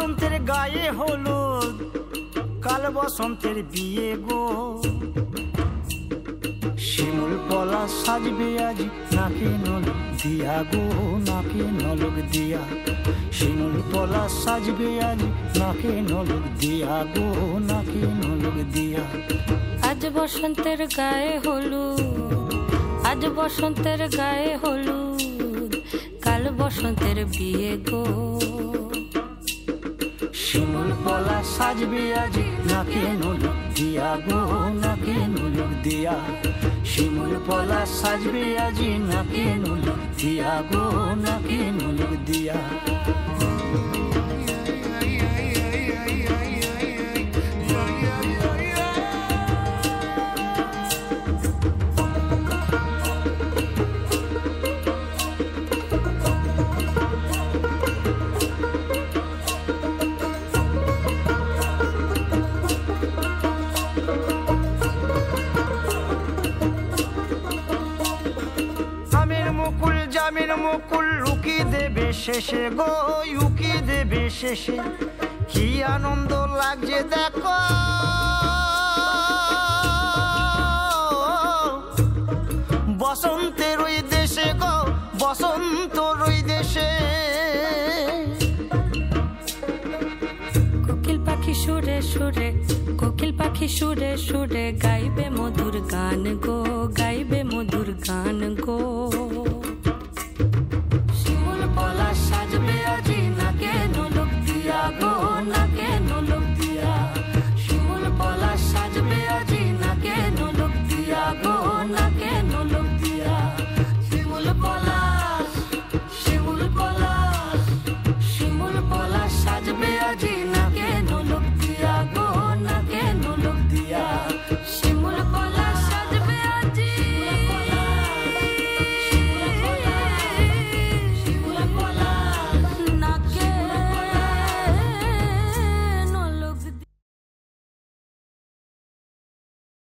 বসন্তের গায়ে হলুদ, কাল বসন্তের বিয়ে গো। শিমুল পলা সাজবে আজ নাকে নলক দিয়া গো, নাকে নলক দিয়া। শিমুল পলা সাজবে আজ নাকে নলক দিয়া গো, নাকে নলক দিয়া। আজ বসন্তের গায়ে হলুদ, আজ বসন্তের গায়ে হলুদ, কাল বসন্তের বিয়ে গো। শিমুল পলা সাজবে আজ নাকে নলক দিয়া গো, নাকে নলক দিয়া। শিমুল পলা সাজবে আজ নাকে নলক দিয়া গো, নাকে নলক দিয়া। জামিন মুকুল লুকি দেবে শেষে গো, উকি দেবে শেষে। কি আনন্দ লাগছে দেখো, বসন্তের ওই দেশে গো, বসন্তর ওই দেশে। কোকিল পাখি সুরে সুরে, কোকিল পাখি সুরে সুরে গাইবে মধুর গান গো, গাইবে মধুর গান গো।